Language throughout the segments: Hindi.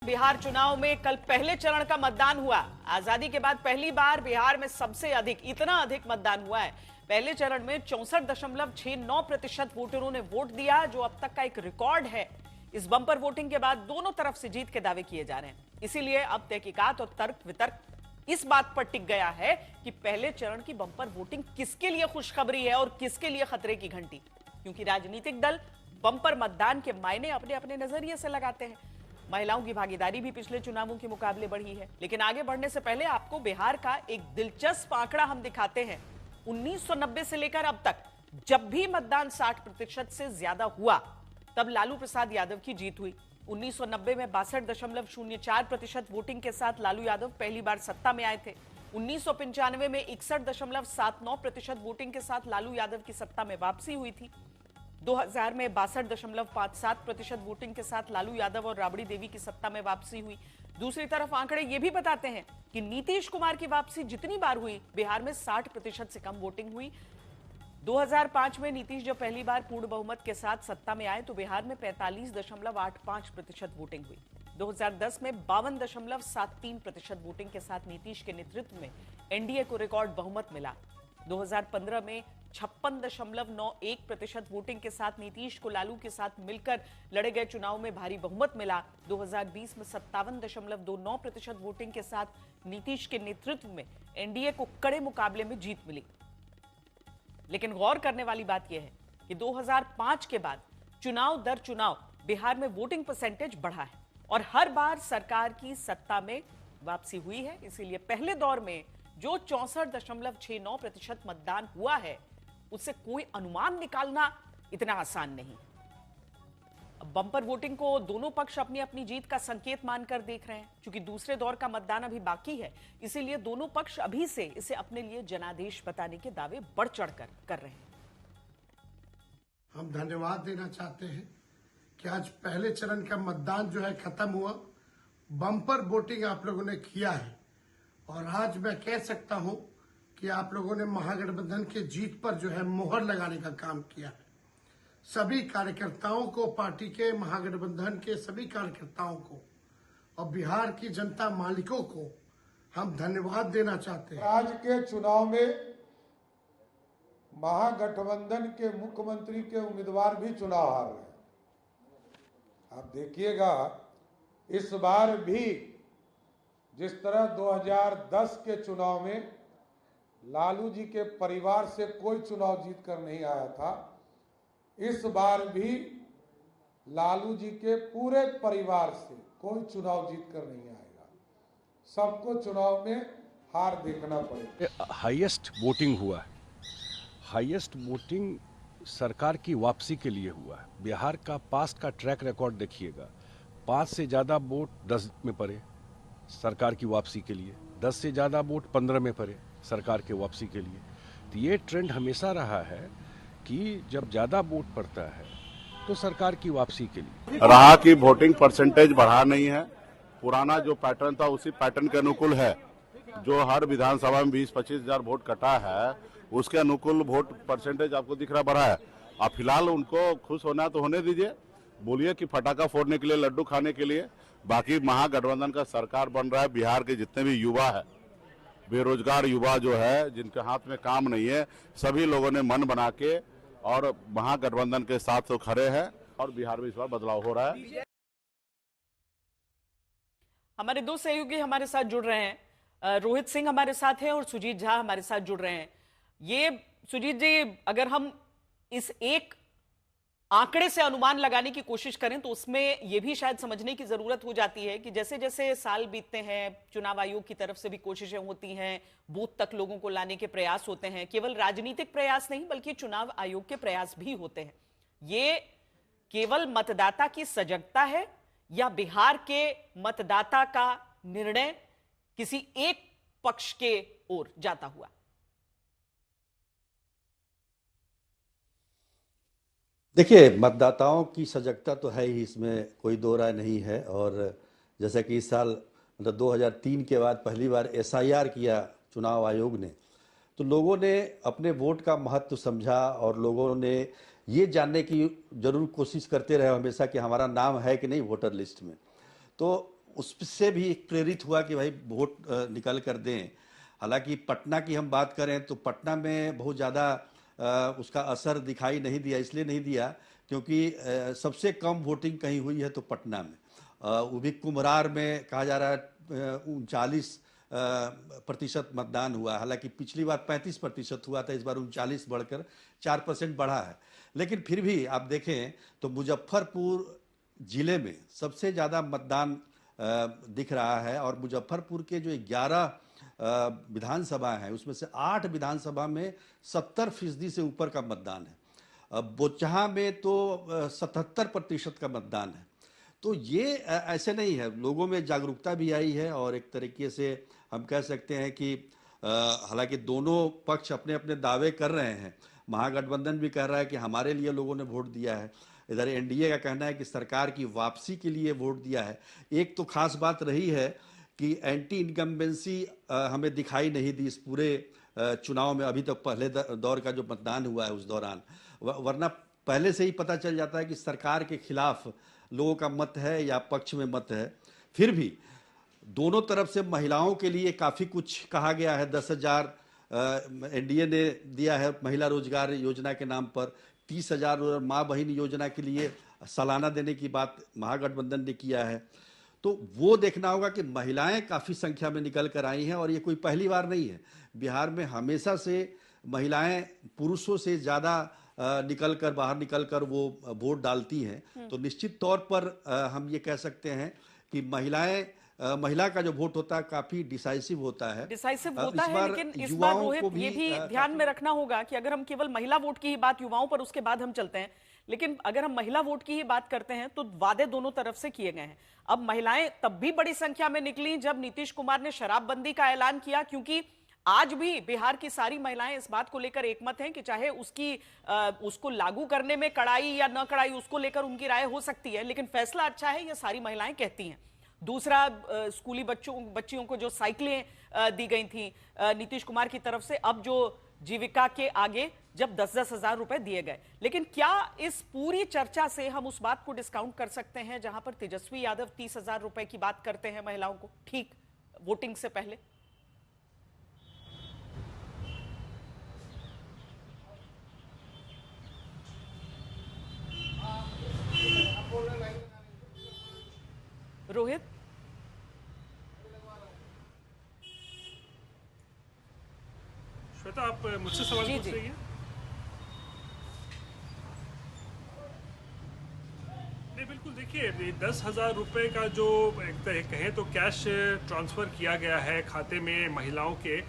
बिहार चुनाव में कल पहले चरण का मतदान हुआ। आजादी के बाद पहली बार बिहार में सबसे अधिक, इतना अधिक मतदान हुआ है। पहले चरण में 64.69% वोटरों ने वोट दिया, जो अब तक का एक रिकॉर्ड है। इस बम्पर वोटिंग के बाद दोनों तरफ से जीत के दावे किए जा रहे हैं। इसीलिए अब तहकीकात और तर्क वितर्क इस बात पर टिक गया है कि पहले चरण की बम्पर वोटिंग किसके लिए खुशखबरी है और किसके लिए खतरे की घंटी। क्योंकि राजनीतिक दल बम्पर मतदान के मायने अपने अपने नजरिए से लगाते हैं। महिलाओं की भागीदारी भी पिछले चुनावों के मुकाबले बढ़ी है। लेकिन आगे बढ़ने से पहले आपको बिहार का एक दिलचस्प आंकड़ा हम दिखाते हैं। 1990 से लेकर अब तक जब भी मतदान 60% से ज्यादा हुआ, तब लालू प्रसाद यादव की जीत हुई। 1990 में 62.04% वोटिंग के साथ लालू यादव पहली बार सत्ता में आए थे। 1995 में 61.79% वोटिंग के साथ लालू यादव की सत्ता में वापसी हुई थी। 2000 में 62.57% वोटिंग के साथ लालू यादव और राबड़ी देवी की सत्ता में वापसी हुई। दूसरी तरफ आंकड़े ये भी बताते हैं कि नीतीश कुमार की वापसी जितनी बार हुई, बिहार में 60% से कम वोटिंग हुई। 2005 में नीतीश जब पहली बार पूर्ण बहुमत के साथ सत्ता में आए तो बिहार में 45.85% वोटिंग हुई। 2010 में 52.73% वोटिंग के साथ नीतीश के नेतृत्व में एनडीए को रिकॉर्ड बहुमत मिला। 2015 में 56.91% वोटिंग के साथ नीतीश को लालू के साथ मिलकर लड़े गए चुनाव में भारी बहुमत मिला। 2020 में 57.29% वोटिंग के साथ नीतीश के नेतृत्व में एनडीए को कड़े मुकाबले में जीत मिली। लेकिन गौर करने वाली बात यह है कि 2005 के बाद चुनाव दर चुनाव बिहार में वोटिंग परसेंटेज बढ़ा है और हर बार सरकार की सत्ता में वापसी हुई है। इसीलिए पहले दौर में जो 64.69% मतदान हुआ है, उससे कोई अनुमान निकालना इतना आसान नहीं। अब बम्पर वोटिंग को दोनों पक्ष अपनी अपनी जीत का संकेत मानकर देख रहे हैं। क्योंकि दूसरे दौर का मतदान अभी बाकी है, इसीलिए दोनों पक्ष अभी से इसे अपने लिए जनादेश बताने के दावे बढ़ चढ़कर कर रहे हैं। हम धन्यवाद देना चाहते हैं कि आज पहले चरण का मतदान जो है खत्म हुआ। बम्पर वोटिंग आप लोगों ने किया है और आज मैं कह सकता हूं कि आप लोगों ने महागठबंधन के जीत पर जो है मोहर लगाने का काम किया है। सभी कार्यकर्ताओं को, पार्टी के, महागठबंधन के सभी कार्यकर्ताओं को और बिहार की जनता मालिकों को हम धन्यवाद देना चाहते हैं। आज के चुनाव में महागठबंधन के मुख्यमंत्री के उम्मीदवार भी चुनाव हार रहे हैं। आप देखिएगा, इस बार भी जिस तरह 2010 के चुनाव में लालू जी के परिवार से कोई चुनाव जीत कर नहीं आया था, इस बार भी लालू जी के पूरे परिवार से कोई चुनाव जीत कर नहीं आएगा। सबको चुनाव में हार देखना पड़ेगा। हाईएस्ट वोटिंग हुआ है। हाईएस्ट वोटिंग सरकार की वापसी के लिए हुआ है। बिहार का पास्ट का ट्रैक रिकॉर्ड देखिएगा, 5 से ज्यादा वोट 10 में पड़े सरकार की वापसी के लिए, 10 से ज्यादा वोट 15 में पड़े सरकार के वापसी के लिए। तो ये ट्रेंड हमेशा रहा है कि जब ज्यादा वोट पड़ता है तो सरकार की वापसी के लिए रहा कि वोटिंग परसेंटेज बढ़ा नहीं है। पुराना जो पैटर्न था उसी पैटर्न के अनुकूल है। जो हर विधानसभा में 20-25 हजार वोट कटा है, उसके अनुकूल वोट परसेंटेज आपको दिख रहा बढ़ा है। अब फिलहाल उनको खुश होना तो होने दीजिए, बोलिए कि फटाखा फोड़ने के लिए, लड्डू खाने के लिए। बाकी महागठबंधन का सरकार बन रहा है। बिहार के जितने भी युवा है, बेरोजगार युवा जो है, जिनके हाथ में काम नहीं है, सभी लोगों ने मन बना के और महागठबंधन के साथ तो खड़े हैं और बिहार में इस बार बदलाव हो रहा है। हमारे दो सहयोगी हमारे साथ जुड़ रहे हैं। रोहित सिंह हमारे साथ हैं और सुजीत झा हमारे साथ जुड़ रहे हैं। ये सुजीत जी, अगर हम इस एक आंकड़े से अनुमान लगाने की कोशिश करें तो उसमें यह भी शायद समझने की जरूरत हो जाती है कि जैसे जैसे साल बीतते हैं, चुनाव आयोग की तरफ से भी कोशिशें होती हैं, बूथ तक लोगों को लाने के प्रयास होते हैं। केवल राजनीतिक प्रयास नहीं बल्कि चुनाव आयोग के प्रयास भी होते हैं। ये केवल मतदाता की सजगता है या बिहार के मतदाता का निर्णय किसी एक पक्ष के ओर जाता हुआ? देखिए, मतदाताओं की सजगता तो है ही, इसमें कोई दो राय नहीं है। और जैसा कि इस साल मतलब 2003 के बाद पहली बार एसआईआर किया चुनाव आयोग ने, तो लोगों ने अपने वोट का महत्व समझा और लोगों ने ये जानने की जरूर कोशिश करते रहे हमेशा कि हमारा नाम है कि नहीं वोटर लिस्ट में। तो उससे भी एक प्रेरित हुआ कि भाई वोट निकल कर दें। हालांकि पटना की हम बात करें तो पटना में बहुत ज़्यादा उसका असर दिखाई नहीं दिया, इसलिए नहीं दिया क्योंकि सबसे कम वोटिंग कहीं हुई है तो पटना में। वो भी कुम्हरार में कहा जा रहा है 39% मतदान हुआ। हालांकि पिछली बार 35% हुआ था, इस बार 39 बढ़कर 4% बढ़ा है। लेकिन फिर भी आप देखें तो मुजफ्फरपुर जिले में सबसे ज़्यादा मतदान दिख रहा है और मुजफ्फरपुर के जो 11 विधानसभा हैं उसमें से 8 विधानसभा में 70% से ऊपर का मतदान है। बोचहा में तो 77% का मतदान है। तो ये ऐसे नहीं है, लोगों में जागरूकता भी आई है और एक तरीके से हम कह सकते हैं कि हालांकि दोनों पक्ष अपने अपने दावे कर रहे हैं। महागठबंधन भी कह रहा है कि हमारे लिए लोगों ने वोट दिया है, इधर एनडीए का कहना है कि सरकार की वापसी के लिए वोट दिया है। एक तो खास बात रही है कि एंटी इनकम्बेंसी हमें दिखाई नहीं दी इस पूरे चुनाव में, अभी तक पहले दौर का जो मतदान हुआ है उस दौरान, वरना पहले से ही पता चल जाता है कि सरकार के खिलाफ लोगों का मत है या पक्ष में मत है। फिर भी दोनों तरफ से महिलाओं के लिए काफ़ी कुछ कहा गया है। 10,000 एनडीए ने दिया है महिला रोजगार योजना के नाम पर, 30,000 माँ बहन योजना के लिए सालाना देने की बात महागठबंधन ने किया है। तो वो देखना होगा कि महिलाएं काफ़ी संख्या में निकल कर आई हैं और ये कोई पहली बार नहीं है। बिहार में हमेशा से महिलाएं पुरुषों से ज़्यादा बाहर निकल कर वो वोट डालती हैं। तो निश्चित तौर पर हम ये कह सकते हैं कि महिला का जो वोट होता है काफी डिसाइसिव होता है। डिसाइसिव होता है, लेकिन इस बार रोहित ये भी ध्यान में रखना होगा कि अगर हम केवल महिला वोट की ही बात, युवाओं पर उसके बाद हम चलते हैं, लेकिन अगर हम महिला वोट की ही बात करते हैं तो वादे दोनों तरफ से किए गए हैं। अब महिलाएं तब भी बड़ी संख्या में निकली जब नीतीश कुमार ने शराबबंदी का ऐलान किया, क्योंकि आज भी बिहार की सारी महिलाएं इस बात को लेकर एकमत हैं कि चाहे उसको लागू करने में कड़ाई या न कड़ाई उसको लेकर उनकी राय हो सकती है, लेकिन फैसला अच्छा है, ये सारी महिलाएं कहती हैं। दूसरा, स्कूली बच्चियों को जो साइकिलें दी गई थी नीतीश कुमार की तरफ से, अब जो जीविका के आगे जब 10-10 हजार रुपए दिए गए। लेकिन क्या इस पूरी चर्चा से हम उस बात को डिस्काउंट कर सकते हैं जहां पर तेजस्वी यादव 30,000 रुपए की बात करते हैं महिलाओं को ठीक वोटिंग से पहले? रोहित, श्वेता, आप मुझसे सवाल पूछ रही हैं? नहीं, बिल्कुल। देखिए, 10,000 रुपए का जो कहें तो कैश ट्रांसफर किया गया है खाते में महिलाओं के,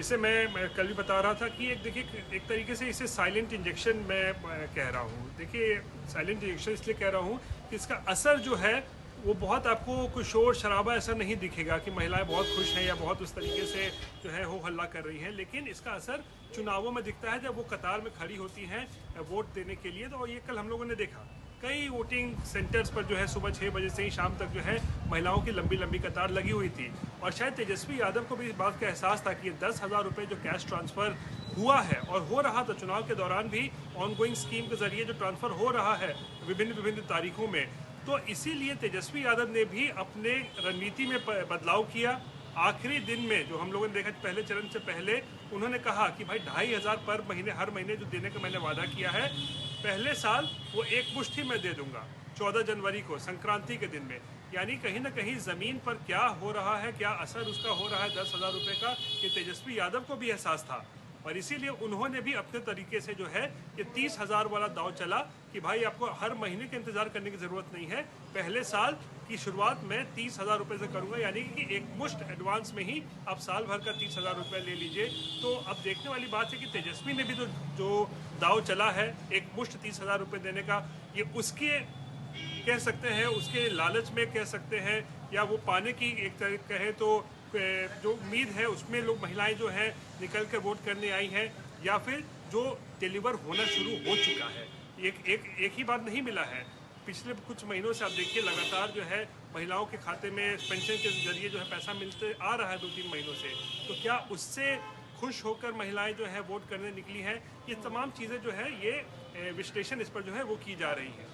इसे मैं कल भी बता रहा था कि एक तरीके से इसे साइलेंट इंजेक्शन मैं कह रहा हूँ। देखिए, साइलेंट इंजेक्शन इसलिए कह रहा हूँ कि इसका असर जो है वो बहुत आपको कोई शोर शराबा ऐसा नहीं दिखेगा कि महिलाएं बहुत खुश हैं या बहुत उस तरीके से जो है हो हल्ला कर रही हैं, लेकिन इसका असर चुनावों में दिखता है जब वो कतार में खड़ी होती हैं वोट देने के लिए। तो ये कल हम लोगों ने देखा कई वोटिंग सेंटर्स पर जो है सुबह 6 बजे से ही शाम तक जो है महिलाओं की लंबी लंबी कतार लगी हुई थी। और शायद तेजस्वी यादव को भी इस बात का एहसास था कि 10,000 रुपये जो कैश ट्रांसफर हुआ है और हो रहा था चुनाव के दौरान भी ऑनगोइंग स्कीम के जरिए जो ट्रांसफर हो रहा है विभिन्न तारीखों में, तो इसीलिए तेजस्वी यादव ने भी अपने रणनीति में बदलाव किया। आखिरी दिन में जो हम लोगों ने देखा पहले चरण से पहले, उन्होंने कहा कि भाई 2,500 पर महीने हर महीने जो देने का मैंने वादा किया है, पहले साल वो एक मुश्त ही मैं दे दूंगा 14 जनवरी को संक्रांति के दिन में। यानी कहीं ना कहीं जमीन पर क्या हो रहा है, क्या असर उसका हो रहा है 10,000 रुपये का, ये तेजस्वी यादव को भी एहसास था। और इसीलिए उन्होंने भी अपने तरीके से जो है ये 30,000 वाला दाव चला कि भाई आपको हर महीने के इंतजार करने की जरूरत नहीं है, पहले साल की शुरुआत मैं 30,000 रुपये से करूंगा, यानी कि एक मुश्त एडवांस में ही आप साल भर का 30,000 रुपये ले लीजिए। तो अब देखने वाली बात है कि तेजस्वी ने भी जो दाव चला है एक मुश्त 30,000 रुपये देने का, ये उसके कह सकते हैं, उसके लालच में कह सकते हैं, या वो पाने की एक तरह कहे तो जो उम्मीद है उसमें लोग महिलाएं जो है निकल कर वोट करने आई हैं, या फिर जो डिलीवर होना शुरू हो चुका है। एक ही बार नहीं मिला है, पिछले कुछ महीनों से आप देखिए लगातार जो है महिलाओं के खाते में पेंशन के जरिए जो है पैसा मिलते आ रहा है 2-3 महीनों से। तो क्या उससे खुश होकर महिलाएं जो है वोट करने निकली हैं? ये तमाम चीज़ें जो है ये विश्लेषण इस पर जो है वो की जा रही है।